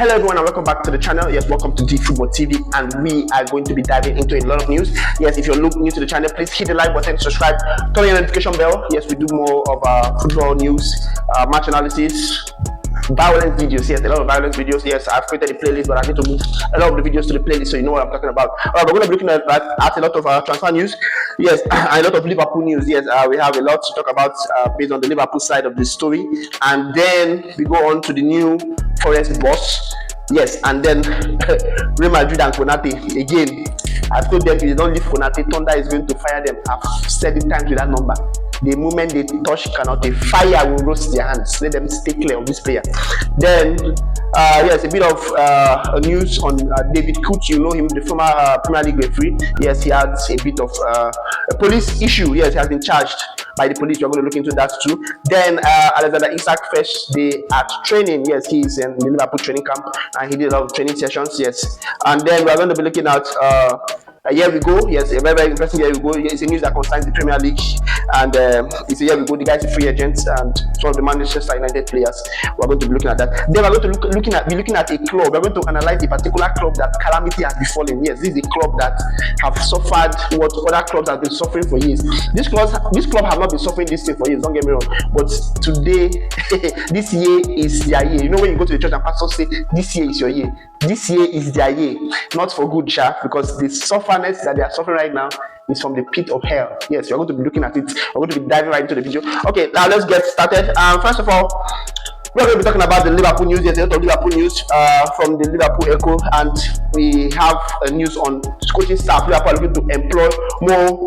Hello everyone and welcome back to the channel. Yes, welcome to Football TV, and we are going to be diving into a lot of news. Yes, if you're new to the channel, please hit the like button, subscribe, turn on your notification bell. Yes, we do more of football news, match analysis, violence videos. Yes, a lot of violence videos. Yes, I've created a playlist, but I need to move a lot of the videos to the playlist so you know what I'm talking about. Alright, we're going to be looking at a lot of transfer news. Yes, and a lot of Liverpool news. Yes, we have a lot to talk about based on the Liverpool side of the story, and then we go on to the new Forest boss. Yes, and then Real Madrid and Coote again. I've told them if they don't leave Coote, Thunder is going to fire them. I've said it times with that number. The moment they touch Coote, fire will roast their hands. Let them stay clear of this player. Then, yes, a bit of news on David Coote. You know him, the former Premier League referee. Yes, he has a bit of a police issue. Yes, he has been charged by the police. We're going to look into that too. Then Alexander Isak first day at training. Yes, he's in the Liverpool training camp and he did a lot of training sessions. Yes, and then we're going to be looking at a year we go. Yes, a very, very interesting year we go. It's a news that concerns the Premier League, and it's a year we go. The guys are free agents and some of the Manchester United players. We're going to be looking at that. Then we're going to be looking at a club. We're going to analyze a particular club that calamity has befallen. Yes, this is a club that have suffered what other clubs have been suffering for years. This club have not been suffering this thing for years. Don't get me wrong, but today, this year is their year. You know when you go to the church and pastors say, "This year is your year." This year is their year, not for good, because the sufferness that they are suffering right now is from the pit of hell. Yes, we're going to be looking at it. We're going to be diving right into the video. Okay, now let's get started. First of all, we're going to be talking about the Liverpool news. There's a lot of Liverpool news from the Liverpool Echo, and we have news on coaching staff. Liverpool are looking to employ more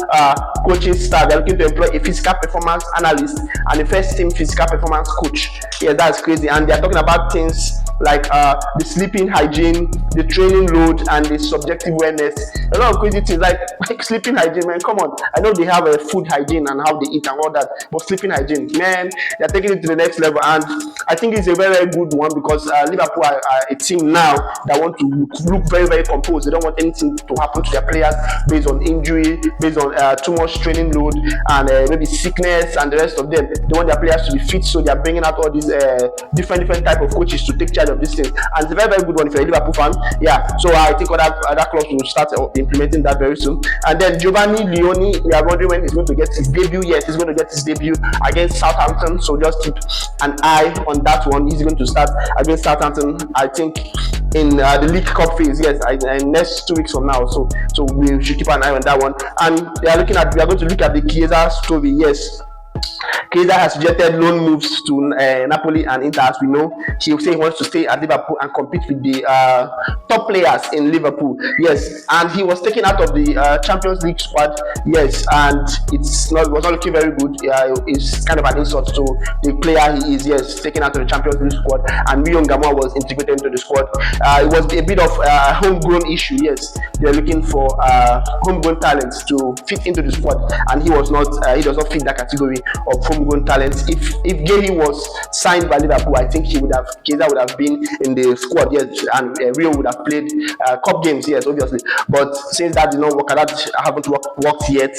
coaching staff. They're looking to employ a physical performance analyst and a first team physical performance coach. Yeah, that's crazy. And they're talking about things like the sleeping hygiene, the training load, and the subjective awareness. A lot of crazy things like sleeping hygiene, man. Come on, I know they have a food hygiene and how they eat and all that, but sleeping hygiene, man, they're taking it to the next level. And I think it's a very, very good one because Liverpool are a team now that want to look very, very composed. They don't want anything to happen to their players based on injury, based on too much training load, and maybe sickness and the rest of them. They want their players to be fit, so they're bringing out all these different type of coaches to take charge of this thing. And it's a very, very good one if you're a Liverpool fan. Yeah, so I think other clubs will start implementing that very soon. And then Giovanni Leone, we are wondering when he's going to get his debut. Yes, he's going to get his debut against Southampton, so just keep an eye on that one. He's going to start against Southampton, I think, in the League Cup phase. Yes, next 2 weeks from now. So we should keep an eye on that one. And we are going to look at the Chiesa story. Yes, Chiesa has rejected loan moves to Napoli and Inter. As we know, he will say he wants to stay at Liverpool and compete with the top players in Liverpool. Yes, and he was taken out of the Champions League squad. Yes, and it was not looking very good. It's kind of an insult to the player he is. Yes, taken out of the Champions League squad, and Mion Gamwa was integrated into the squad. It was a bit of a homegrown issue. Yes, they're looking for homegrown talents to fit into the squad, and he was not. He does not fit that category of homegrown talents. If Gay was signed by Liverpool, I think Chiesa would have been in the squad. Yes, and Rio would have played cup games. Yes, obviously. But since that did not work, that haven't worked yet,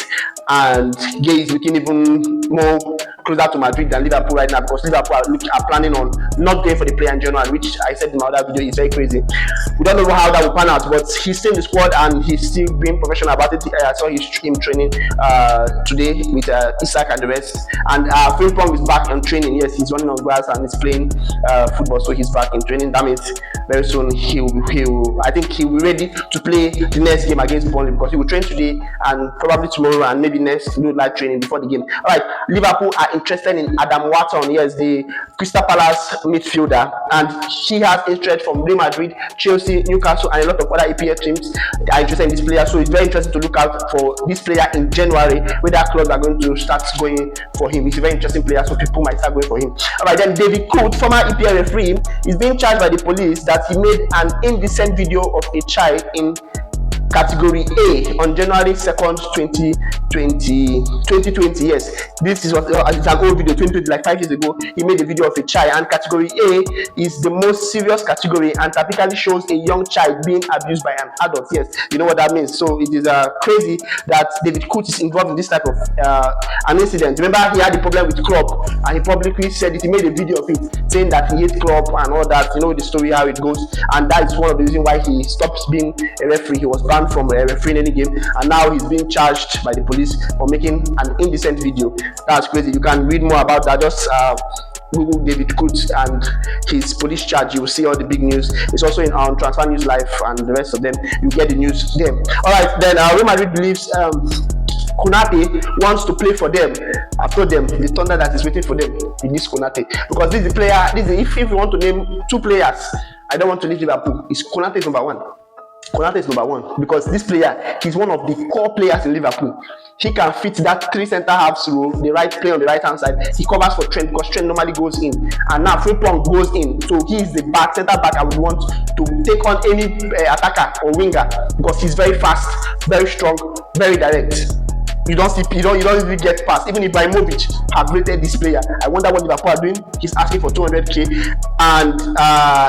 and Gay is looking even more closer to Madrid than Liverpool right now, because Liverpool are planning on not going for the player in January, which I said in my other video is very crazy. We don't know how that will pan out, but he's still in the squad and he's still being professional about it. I saw him training today with Isak and the rest. And Frimpong is back on training. Yes, he's running on grass and he's playing football, so he's back in training. That means very soon I think he'll be ready to play the next game against Burnley, because he will train today and probably tomorrow and maybe next do live training before the game. All right, Liverpool are interested in Adam Wharton. Yes, the Crystal Palace midfielder, and he has interest from Real Madrid, Chelsea, Newcastle, and a lot of other EPL teams are interested in this player. So it's very interesting to look out for this player in January, whether clubs are going to start going for him. He's a very interesting player, so people might start going for him. All right, then David Coote, former EPL referee, is being charged by the police that he made an indecent video of a child in category A on January 2nd, 2020. Yes, this is what it's an old video, 2020, like 5 years ago. He made a video of a child, and category A is the most serious category and typically shows a young child being abused by an adult. Yes, you know what that means. So it is crazy that David Coote is involved in this type of an incident. Remember, he had a problem with Klopp, and he publicly said it. He made a video of it saying that he hates Klopp and all that. You know the story, how it goes, and that is one of the reasons why he stopped being a referee. He was banned from refereeing any game, and now he's being charged by the police for making an indecent video. That's crazy. You can read more about that. Just Google David Coote and his police charge. You will see all the big news. It's also in on Transfer News Live and the rest of them. You get the news there. All right, then Real Madrid believes Konate wants to play for them. I've told them the thunder that is waiting for them in this Konate, because this is the player. If you want to name two players, I don't want to leave Liverpool. It's Konate is number one. Konate is number one because this player, he's one of the core players in Liverpool. He can fit that three centre halves role, the right play on the right hand side. He covers for Trent because Trent normally goes in, and now Frimpong goes in. So he is the centre back I would want to take on any attacker or winger, because he's very fast, very strong, very direct. You don't even get past. Even if Ibrahimovic have rated this player, I wonder what Liverpool are doing. He's asking for 200k, and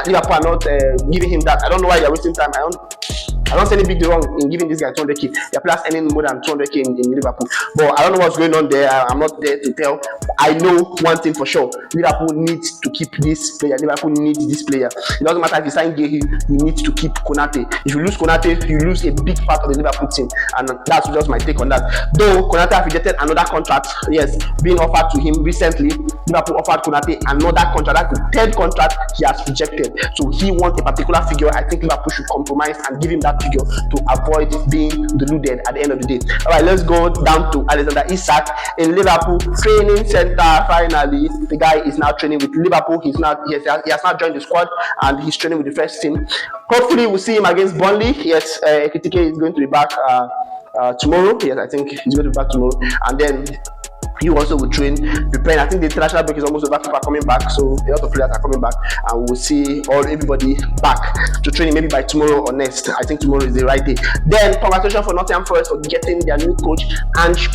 Liverpool are not giving him that. I don't know why they're wasting time. I don't see any big deal wrong in giving this guy 200k. Their players earning more than 200k in Liverpool, but I don't know what's going on there. I'm not there to tell. I know one thing for sure: Liverpool needs to keep this player. Liverpool needs this player. It doesn't matter if you sign Gehi, you need to keep Konate. If you lose Konate, you lose a big part of the Liverpool team, and that's just my take on that. Though Konate have rejected another contract, yes, being offered to him recently. Liverpool offered Konate another contract. That's the third contract he has rejected. So he wants a particular figure. I think Liverpool should compromise and give him that figure to avoid being deluded at the end of the day. All right, let's go down to Alexander Isak in Liverpool training center. Finally, the guy is now training with Liverpool. He has now joined the squad, and he's training with the first team. Hopefully, we'll see him against Burnley. Yes, Ekitike is going to be back tomorrow. Yes, I think he's going to be back tomorrow, and then he also will train, preparing. I think the international break is almost over. People are coming back, so a lot of players are coming back, and we'll see everybody back to training maybe by tomorrow or next. I think tomorrow is the right day. Then congratulations for Nottingham Forest for getting their new coach, Ange.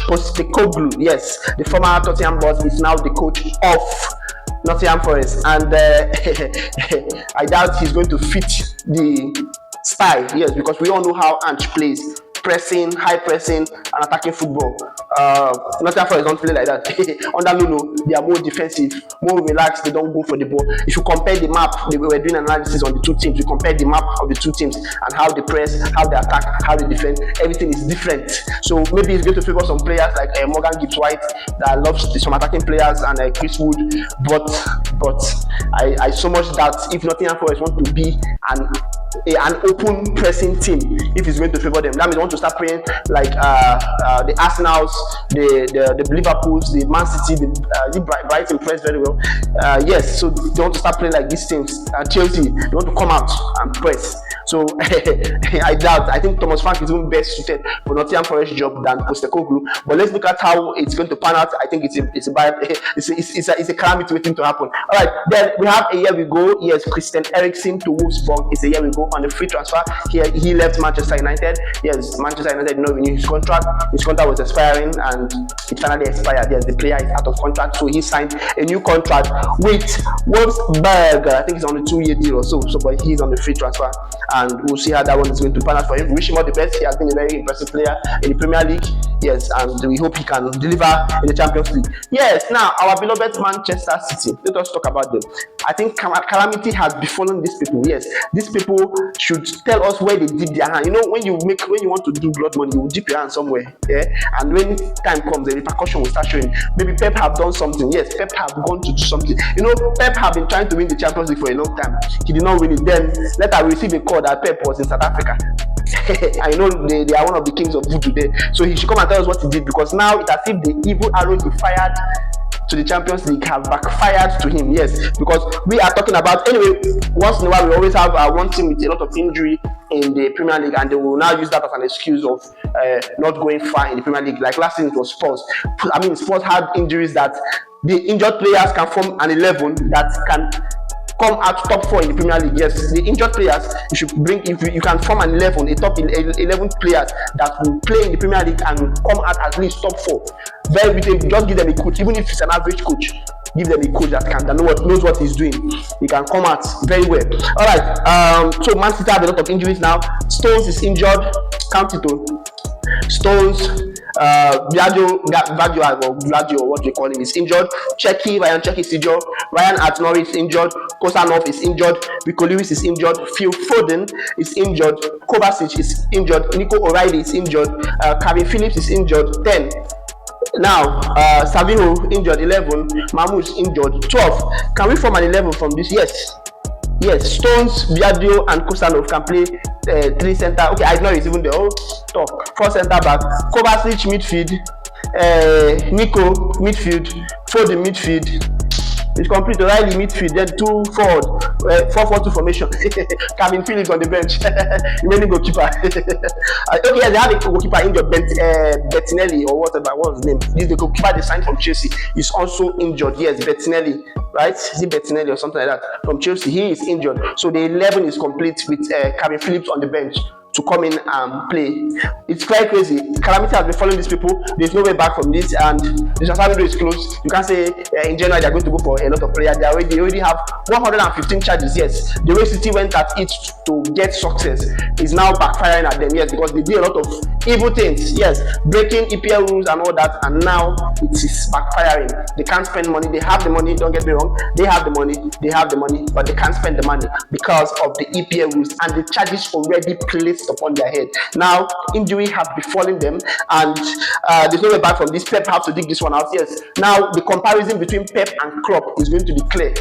Yes, the former Tottenham boss is now the coach of Nottingham Forest, and I doubt he's going to fit the style. Yes, because we all know how Ange plays. Pressing, high pressing, and attacking football. Nottingham Forest don't play like that. Under Nuno, they are more defensive, more relaxed. They don't go for the ball. If you compare the map, we were doing analysis on the two teams. We compare the map of the two teams and how they press, how they attack, how they defend. Everything is different. So maybe it's going to favor some players like Morgan Gibbs-White that loves some attacking players, and Chris Wood. But I so much doubt if Nottingham Forest want to be an open pressing team, if it's going to favor them. That means they want to start playing like the Arsenals, the Liverpools, the Man City, the Brighton press very well. Yes, so they want to start playing like these teams. Chelsea, they want to come out and press. So I doubt. I think Thomas Frank is even best suited for Nottingham Forest job than Postecoglou. But let's look at how it's going to pan out. I think it's a calamity waiting to happen. All right, then we have a year we go. Yes, Christian Eriksen to Wolfsburg is a year we go on the free transfer. He left Manchester United. Yes, Manchester United did not renew his contract. His contract was expiring, and it finally expired. Yes, the player is out of contract, so he signed a new contract with Wolfsburg. I think it's on a 2-year deal or so. But he's on the free transfer, and we'll see how that one is going to pan out for him. We wish him all the best. He has been a very impressive player in the Premier League. Yes, and we hope he can deliver in the Champions League. Yes, now our beloved Manchester City. Let us talk about them. I think calamity has befallen these people. Yes, these people should tell us where they dip their hand. You know, when you want to do blood money, you will dip your hand somewhere. Yeah, and when time comes, the repercussion will start showing. Maybe Pep have done something. Yes, Pep have gone to do something. You know, Pep have been trying to win the Champions League for a long time. He did not win it. Then later we received a call that Pep was in South Africa. I know they are one of the kings of voodoo there. So he should come and tell us what he did, because now it's as if the evil arrow he fired to the Champions League have backfired to him. Yes, because we are talking about, anyway, once in a while we always have one team with a lot of injury in the Premier League, and they will now use that as an excuse of not going far in the Premier League. Like last season it was Spurs. I mean, Spurs had injuries that the injured players can form an 11 that can come out top 4 in the Premier League. Yes, the injured players, you should bring, if you can form an 11, a top 11 players that will play in the Premier League and come out at least top 4. Very good. Just give them a coach, even if it's an average coach. Give them a coach that knows what he's doing. He can come out very well. All right. So Man City have a lot of injuries now. Stones is injured. Count it on. Stones, Vladio, what you call him, is injured. Ryan Cherki is injured. Ryan Atnori is injured. Kosanov is injured. Rico Lewis is injured. Phil Foden is injured. Kovacic is injured. Nico O'Reilly is injured. Kevin Phillips is injured. 10. Now, Savinho injured. 11. Mahmoud injured. 12. Can we form an 11 from this? Yes. Yes, Stones, Vladio, and Kosanov can play 3 center. Okay, I know it's even the whole talk. 4 center back. Kovacic midfield. Nico midfield. Foden midfield. It's complete. O'Reilly midfield. Then 2 forward. 4-4-2 formation. Kevin Phillips on the bench. Remaining goalkeeper. Okay, they have a goalkeeper injured. Bettinelli or whatever. What's his name? This is the goalkeeper they signed from Chelsea. Is also injured. Yes, Bettinelli. Right? Is it Bettinelli or something like that? From Chelsea, he is injured. So the 11 is complete with Kevin Phillips on the bench to come in and play. It's quite crazy. Calamity has been following these people. There's no way back from this, and the transfer window is closed. You can't say in January they're going to go for a lot of players. They already have 115 charges. Yes, the way City went at it to get success is now backfiring at them. Yes, because they did a lot of evil things. Yes, breaking EPL rules and all that, and now it is backfiring. They can't spend money. They have the money. Don't get me wrong. They have the money. They have the money, but they can't spend the money because of the EPL rules and the charges already placed upon their head. Now injury has befallen them, and there's no way back from this. Pep have to dig this one out. Yes, now the comparison between Pep and Klopp is going to be clear.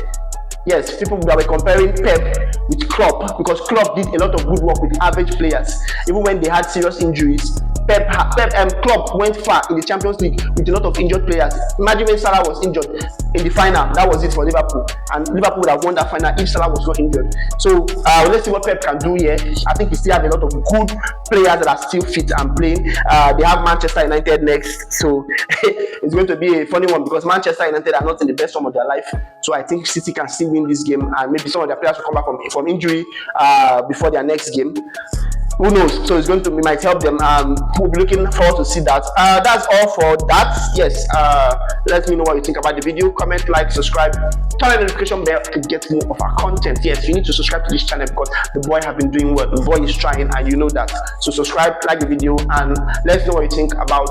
Yes, people that were comparing Pep with Klopp, because Klopp did a lot of good work with average players even when they had serious injuries. Klopp went far in the Champions League with a lot of injured players. Imagine when Salah was injured in the final. That was it for Liverpool, and Liverpool would have won that final if Salah was not injured. So let's see what Pep can do here. I think he still have a lot of good players that are still fit and playing. They have Manchester United next, so it's going to be a funny one because Manchester United are not in the best form of their life. So I think City can still win this game, and maybe some of their players will come back from injury before their next game. Who knows? So it's going to, we might help them. We'll be looking forward to see that. That's all for that. Yes. Let me know what you think about the video. Comment, like, subscribe, turn on the notification bell to get more of our content. Yes, you need to subscribe to this channel because the boy has been doing well. The boy is trying, and you know that. So subscribe, like the video, and let us know what you think about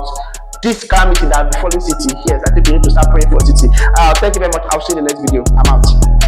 this calamity that befallen City. Yes, I think we need to start praying for City. Thank you very much. I'll see you in the next video. I'm out.